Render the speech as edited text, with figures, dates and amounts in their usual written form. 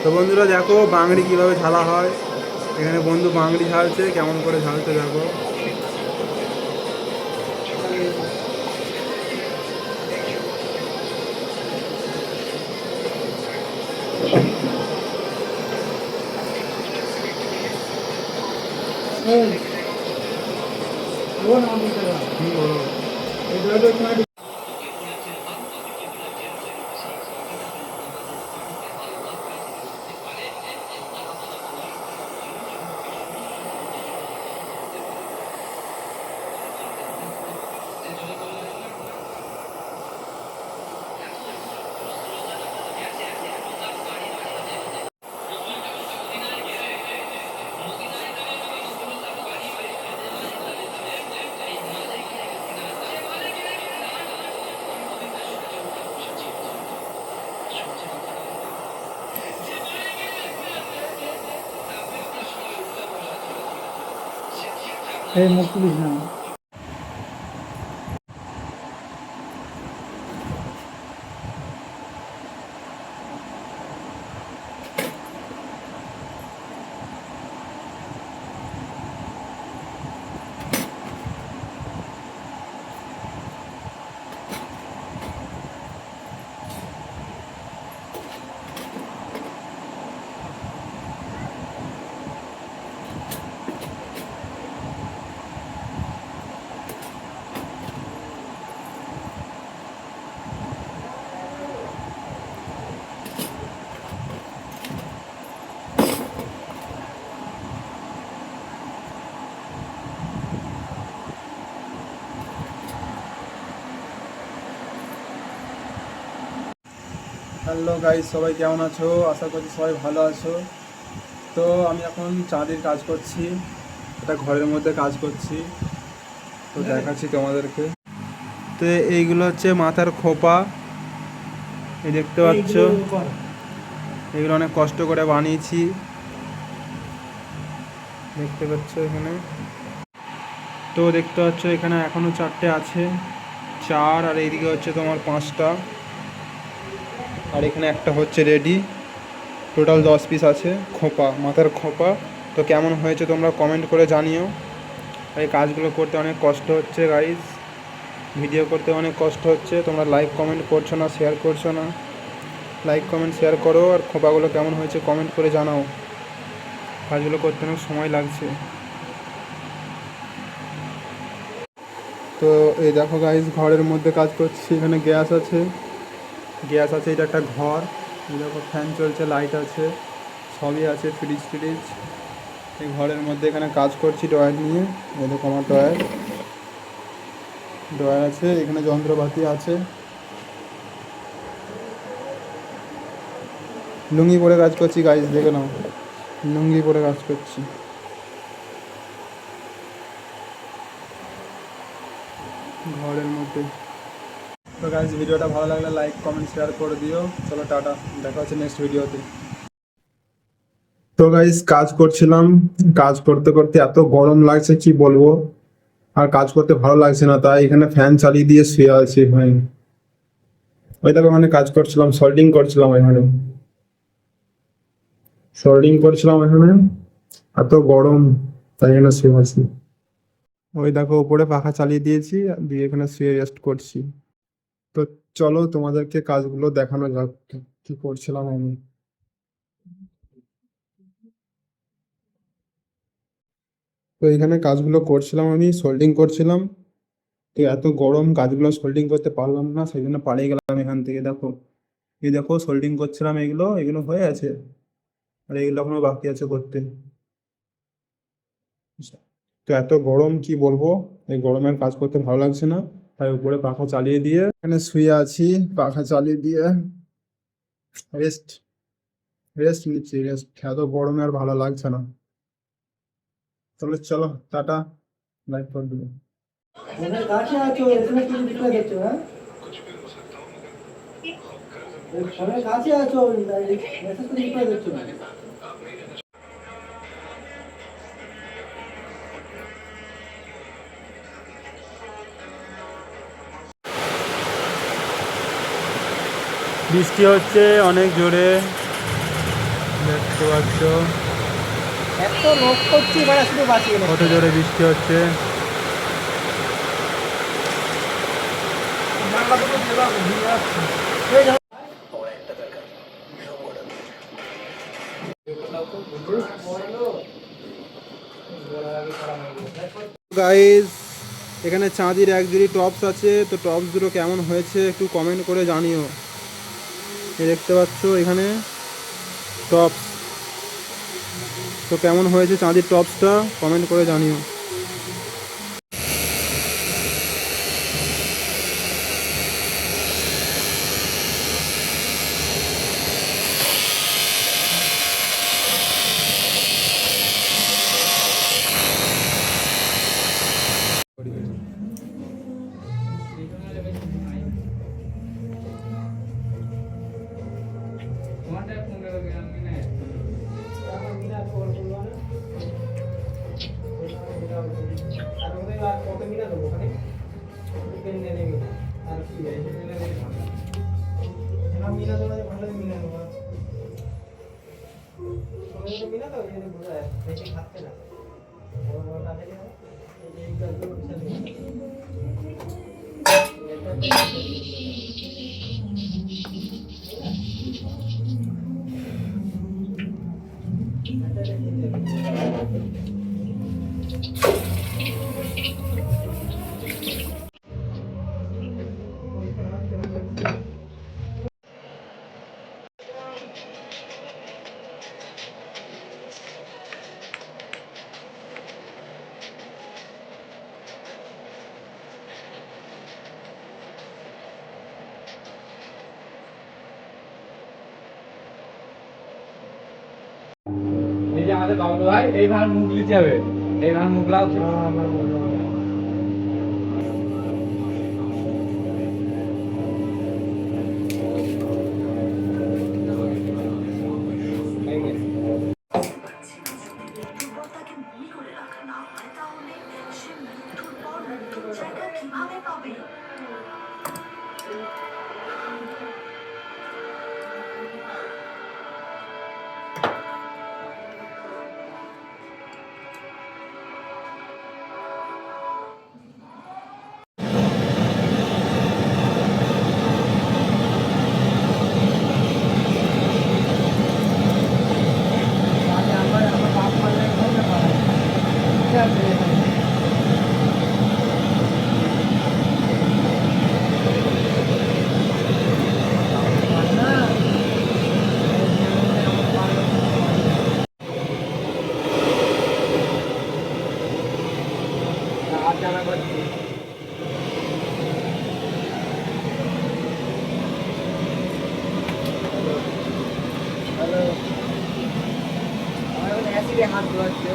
তো বন্ধুরা দেখো বাংড়ি কীভাবে ঝালা হয়। এখানে বন্ধু বাংড়ি ঝালছে, কেমন করে ঝালছে দেখো। এই মুখ তুলিস না। হ্যালো গাইস, সবাই কেমন আছো? আশা করছি সবাই ভালো আছো। তো আমি এখন চাঁদির কাজ করছি, এটা ঘরের মধ্যে কাজ করছি, তো দেখাচ্ছি তোমাদেরকে। তো এইগুলো হচ্ছে মাথার খোপা, এই দেখতে পাচ্ছ, এগুলো অনেক কষ্ট করে বানিয়েছি, দেখতে পাচ্ছ এখানে। তো দেখতে পাচ্ছ এখানে এখনও 4টে আছে, 4, আর এইদিকে হচ্ছে তোমার 5টা, আর এখানে একটা হচ্ছে রেডি। টোটাল 10 পিস আছে খোপা, মাথার খোপা। তো কেমন হয়েছে তোমরা কমেন্ট করে জানিও। এই কাজগুলো করতে অনেক কষ্ট হচ্ছে গাইস, ভিডিও করতে অনেক কষ্ট হচ্ছে। তোমরা লাইক কমেন্ট করছো না, শেয়ার করছো না। লাইক কমেন্ট শেয়ার করো, আর খোপাগুলো কেমন হয়েছে কমেন্ট করে জানাও। কাজগুলো করতে অনেক সময় লাগছে। তো এই দেখো গাইস, ঘরের মধ্যে কাজ করছি। এখানে গ্যাস আছে, এটা একটা ঘর। এই দেখো ফ্যান চলছে, লাইট আছে, সবই আছে, ফ্রিজ ট্রিজ। এই ঘরের মধ্যে এখানে কাজ করছি ড্রয়ার নিয়ে। এই দেখো আমার ড্রয়ার আছে, এখানে যন্ত্রপাতি আছে। লুঙ্গি পরে কাজ করছি গাইস, দেখে নাও, লুঙ্গি পরে কাজ করছি ঘরের মধ্যে। তো গাইস, ভিডিওটা ভালো লাগলে লাইক কমেন্ট শেয়ার করে দিও। চলো টাটা, দেখা হচ্ছে নেক্সট ভিডিওতে। তো গাইস, কাজ করছিলাম, কাজ করতে করতে এত গরম লাগছে কি বলবো, আর কাজ করতে ভালো লাগছে না, তাই এখানে ফ্যান চালিয়ে দিয়ে শুয়ে আছি ভাই। ওই দেখো মানে কাজ করছিলাম, সোল্ডিং করছিলাম এখানে, এত গরম, তাই এখানে শুয়ে আছি। ওই দেখো উপরে পাখা চালিয়ে দিয়েছি, দিয়ে এখানে শুয়ে রেস্ট করছি। তো চলো তোমাদেরকে কাজগুলো দেখানো যাক, কি করছিলাম আমি। তো এখানে কাজগুলো করছিলাম, আমি সোল্ডিং করছিলাম। তো এত গরম, কাজগুলো সোল্ডিং করতে পারলাম না, সেই জন্য পালিয়ে গেলাম এখান থেকে। দেখো, এই দেখো সোল্ডিং করছিলাম, এগুলো এগুলো হয়ে আছে, আর এগুলো এখনো বাকি আছে করতে। তো এত গরম কি বলবো, এই গরমের কাজ করতে ভালো লাগছে না, তাই উপরে পাখা চালিয়ে দিয়ে এখানে শুয়ে আছি, পাখা চালিয়ে দিয়ে রেস্ট রেস্ট নিচ্ছি, রেস্ট। এত গরমে আর ভালো লাগছে না। তাহলে চলো টাটা, লাইক করে দিবো। কাছে আছো, এখানে তুমি রিপ্লাই দিচ্ছ? হ্যাঁ, ফোনের কাছে আছো, মেসেজ করে রিপ্লাই দিচ্ছ না? বৃষ্টি হচ্ছে অনেক জোরে। দেখতে পাচ্ছ এত নখ করছি এবার শুধু বাঁচিয়ে নেই। কত জোরে বৃষ্টি হচ্ছে। গাইস এখানে চাঁদির এক জুড়ি টপস আছে, তো টপস দুটো কেমন হয়েছে একটু কমেন্ট করে জানিও। এই দেখতে পাচ্ছ এখানে টপস, তো কেমন হয়েছে চাঁদির টপসটা কমেন্ট করে জানিও। এই যে আমাদের বাবু ভাই এইভাবে মুখ লিতে হবে, এইভাবে মুখ লাগছে। দুর্বলতাকে মনে করে রাখা না হয় তাহলে সে মৃত্যুর পর মুক্তির জায়গা কিভাবে পাবে? অ্যাসিডে হাত ধোয়াচ্ছে